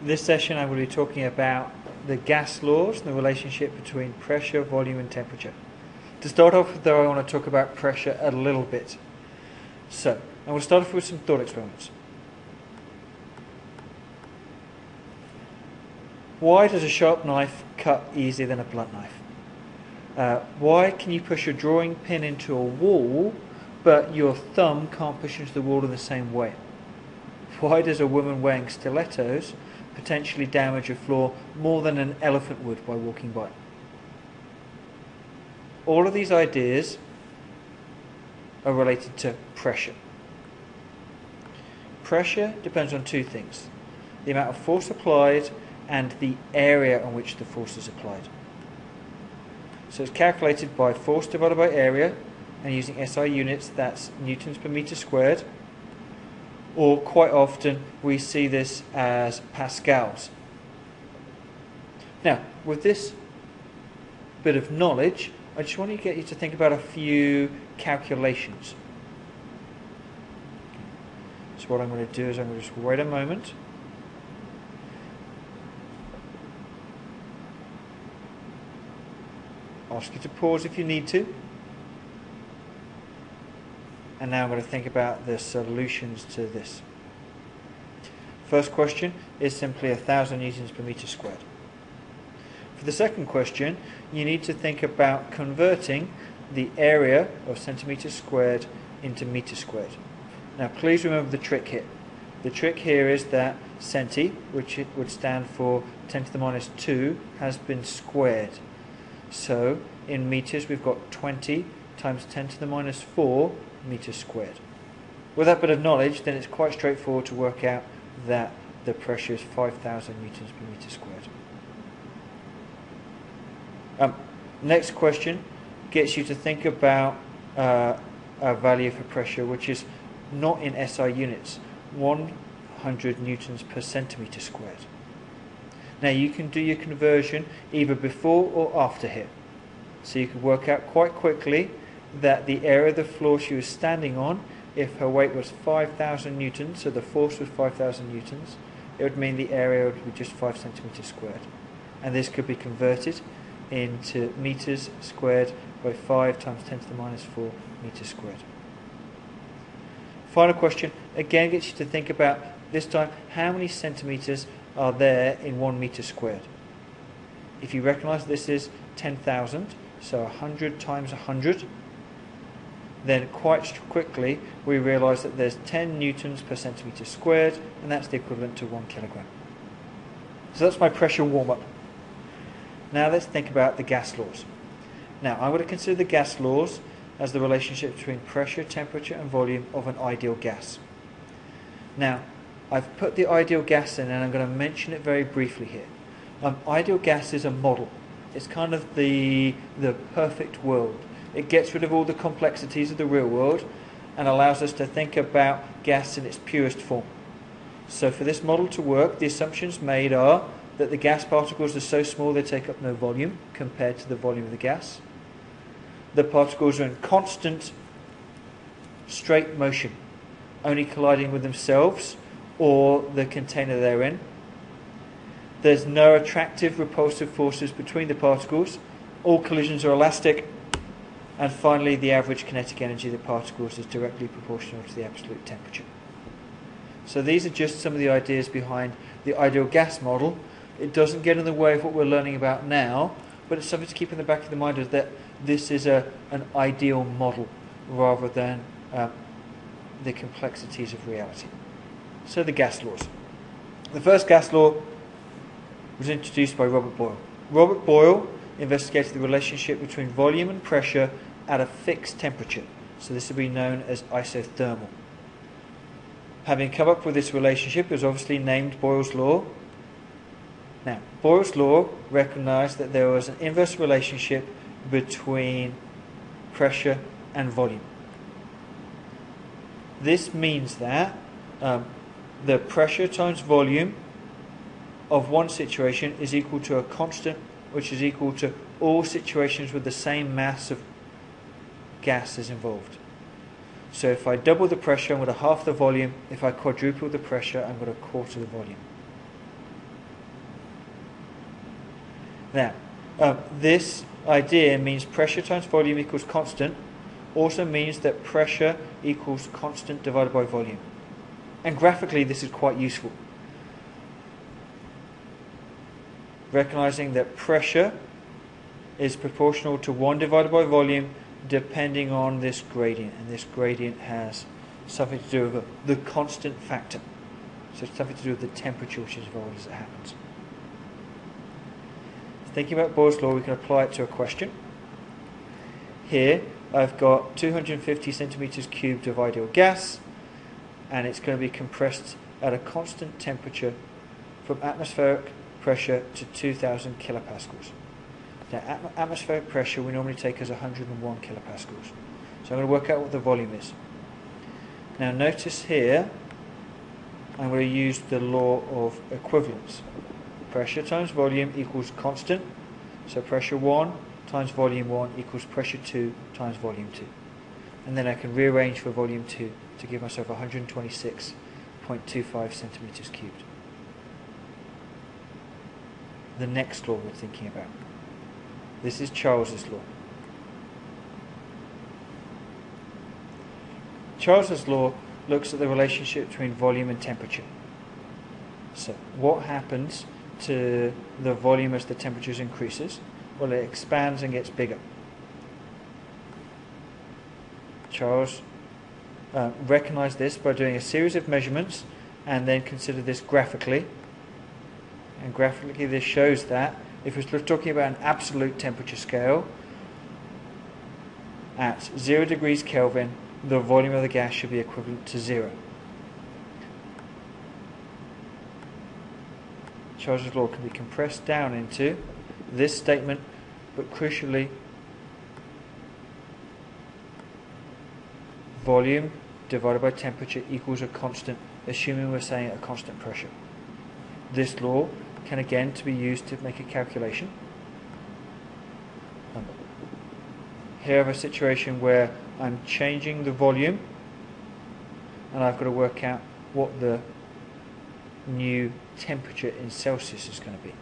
This session I'm going to be talking about the gas laws and the relationship between pressure, volume and temperature. To start off with, though, I want to talk about pressure a little bit. So, I'm going to start off with some thought experiments. Why does a sharp knife cut easier than a blunt knife? Why can you push a drawing pin into a wall, but your thumb can't push into the wall in the same way? Why does a woman wearing stilettos potentially damage a floor more than an elephant would by walking by? All of these ideas are related to pressure. Pressure depends on two things: the amount of force applied and the area on which the force is applied. So it's calculated by force divided by area, and using SI units, that's newtons per meter squared, or quite often we see this as pascals. Now, with this bit of knowledge, I just want to get you to think about a few calculations. So what I'm going to do is I'm going to just wait a moment. Ask you to pause if you need to. And now I'm going to think about the solutions to this. First question is simply 1,000 newtons per meter squared. For the second question, you need to think about converting the area of centimeters squared into meters squared. Now please remember the trick here. The trick here is that centi, which it would stand for 10 to the minus 2, has been squared. So in meters we've got 20 times 10 to the minus 4 meters squared. With that bit of knowledge, then it's quite straightforward to work out that the pressure is 5,000 newtons per meter squared. Next question gets you to think about a value for pressure which is not in SI units, 100 newtons per centimeter squared. Now you can do your conversion either before or after here. So you can work out quite quickly that the area of the floor she was standing on, if her weight was 5,000 newtons, so the force was 5,000 newtons, it would mean the area would be just 5 centimeters squared. And this could be converted into meters squared by 5 times 10 to the minus 4 meters squared. Final question, again gets you to think about, this time, how many centimeters are there in 1 meter squared? If you recognise this is 10,000, so 100 times 100, then quite quickly we realise that there's 10 newtons per centimetre squared, and that's the equivalent to 1 kilogram. So that's my pressure warm-up. Now let's think about the gas laws. Now I'm going to consider the gas laws as the relationship between pressure, temperature and volume of an ideal gas. Now I've put the ideal gas in, and I'm going to mention it very briefly here. Ideal gas is a model. It's kind of the perfect world. It gets rid of all the complexities of the real world and allows us to think about gas in its purest form. So for this model to work, the assumptions made are that the gas particles are so small they take up no volume compared to the volume of the gas. The particles are in constant straight motion, only colliding with themselves or the container they're in. There's no attractive repulsive forces between the particles. All collisions are elastic. And finally, the average kinetic energy of the particles is directly proportional to the absolute temperature. So these are just some of the ideas behind the ideal gas model. It doesn't get in the way of what we're learning about now, but it's something to keep in the back of the mind, is that this is an ideal model rather than the complexities of reality. So the gas laws. The first gas law was introduced by Robert Boyle. Robert Boyle investigated the relationship between volume and pressure at a fixed temperature. So this would be known as isothermal. Having come up with this relationship, it was obviously named Boyle's law. Now, Boyle's law recognized that there was an inverse relationship between pressure and volume. This means that the pressure times volume of one situation is equal to a constant which is equal to all situations with the same mass of gas is involved. So if I double the pressure, I'm going to half the volume. If I quadruple the pressure, I'm going to quarter the volume. Now, this idea means pressure times volume equals constant, also means that pressure equals constant divided by volume. And graphically this is quite useful. Recognizing that pressure is proportional to 1 divided by volume depending on this gradient, and this gradient has something to do with the constant factor. So it's something to do with the temperature which is involved as it happens. Thinking about Boyle's law, we can apply it to a question. Here I've got 250 centimeters cubed of ideal gas, and it's going to be compressed at a constant temperature from atmospheric pressure to 2000 kilopascals. Now, atmospheric pressure we normally take as 101 kilopascals. So I'm going to work out what the volume is. Now notice here I'm going to use the law of equivalence. Pressure times volume equals constant. So pressure 1 times volume 1 equals pressure 2 times volume 2. And then I can rearrange for volume 2 to give myself 126.25 centimeters cubed. The next law we're thinking about. This is Charles's law. Charles's law looks at the relationship between volume and temperature. So what happens to the volume as the temperature increases? Well, it expands and gets bigger. Charles recognized this by doing a series of measurements and then considered this graphically. And graphically this shows that if we're talking about an absolute temperature scale, at 0 degrees Kelvin, the volume of the gas should be equivalent to 0. Charles's law can be compressed down into this statement, but crucially, volume divided by temperature equals a constant, assuming we're saying at a constant pressure. This law can again to be used to make a calculation. Here I have a situation where I'm changing the volume and I've got to work out what the new temperature in Celsius is going to be.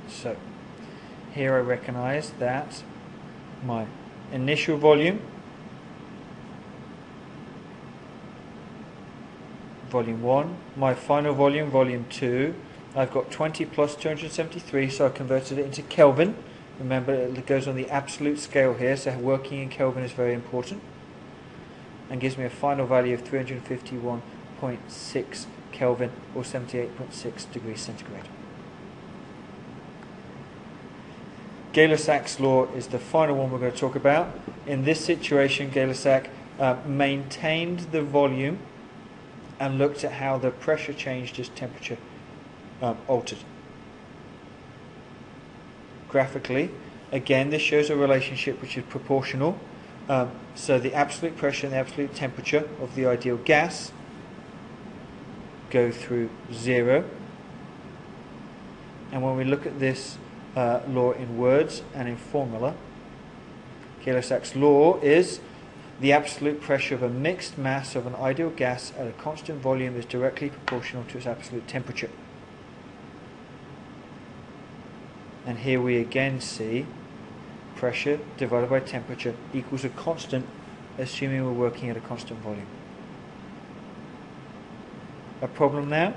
So here I recognize that my initial volume, volume 1, my final volume, volume 2, I've got 20 plus 273, so I converted it into Kelvin. Remember, it goes on the absolute scale here, so working in Kelvin is very important, and gives me a final value of 351.6 Kelvin, or 78.6 degrees centigrade. Gay-Lussac's law is the final one we're going to talk about. In this situation, Gay-Lussac maintained the volume and looked at how the pressure changed as temperature altered. Graphically, again, this shows a relationship which is proportional. So the absolute pressure and the absolute temperature of the ideal gas go through 0. And when we look at this law in words and in formula, Gay-Lussac's law is the absolute pressure of a mixed mass of an ideal gas at a constant volume is directly proportional to its absolute temperature. And here we again see pressure divided by temperature equals a constant, assuming we're working at a constant volume. A problem now?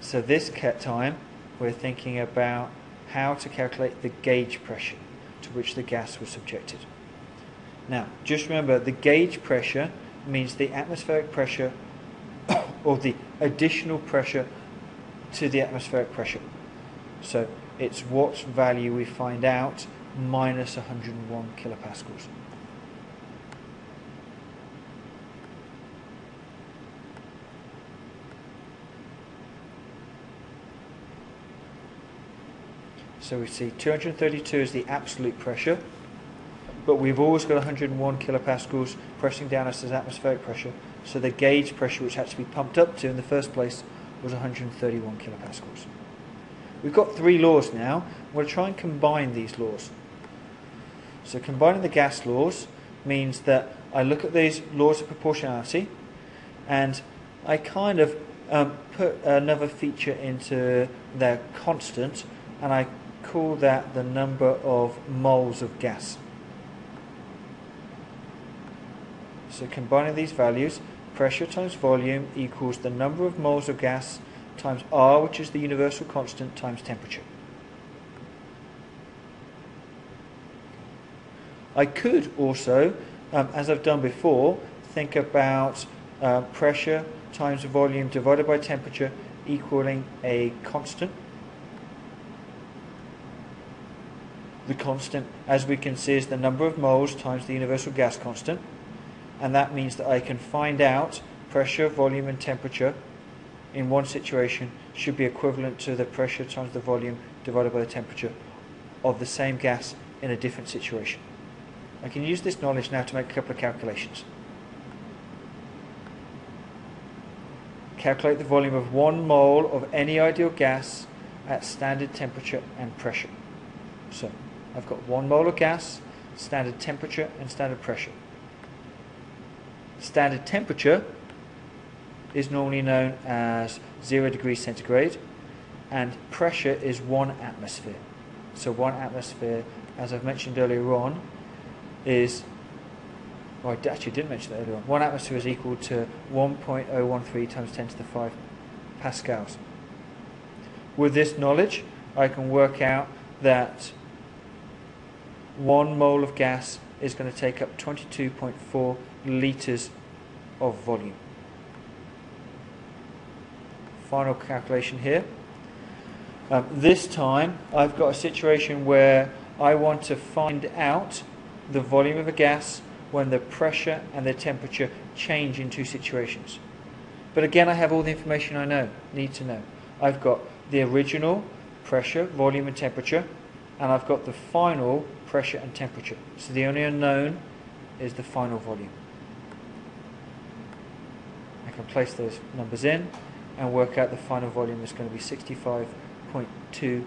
So this time we're thinking about how to calculate the gauge pressure to which the gas was subjected. Now, just remember, the gauge pressure means the atmospheric pressure or the additional pressure to the atmospheric pressure. So it's what value we find out minus 101 kilopascals. So we see 232 is the absolute pressure, but we've always got 101 kilopascals pressing down us as atmospheric pressure. So the gauge pressure, which had to be pumped up to in the first place, was 131 kilopascals. We've got 3 laws now. We'll try and combine these laws. So combining the gas laws means that I look at these laws of proportionality and I kind of put another feature into their constant, and I call that the number of moles of gas. So combining these values, pressure times volume equals the number of moles of gas times R, which is the universal constant, times temperature. I could also, as I've done before, think about pressure times volume divided by temperature equaling a constant. The constant, as we can see, is the number of moles times the universal gas constant, and that means that I can find out pressure, volume and temperature in one situation should be equivalent to the pressure times the volume divided by the temperature of the same gas in a different situation. I can use this knowledge now to make a couple of calculations. Calculate the volume of 1 mole of any ideal gas at standard temperature and pressure. So I've got 1 mole of gas, standard temperature and standard pressure. Standard temperature is normally known as 0 degrees centigrade, and pressure is 1 atmosphere. So 1 atmosphere, as I've mentioned earlier on, is, well, I actually didn't mention that earlier on, 1 atmosphere is equal to 1.013 times 10 to the 5 pascals. With this knowledge, I can work out that 1 mole of gas is going to take up 22.4 litres of volume. Final calculation here. This time I've got a situation where I want to find out the volume of a gas when the pressure and the temperature change in two situations. But again, I have all the information I need to know. I've got the original pressure, volume and temperature, and I've got the final pressure and temperature. So the only unknown is the final volume. I can place those numbers in and work out the final volume is going to be 65.2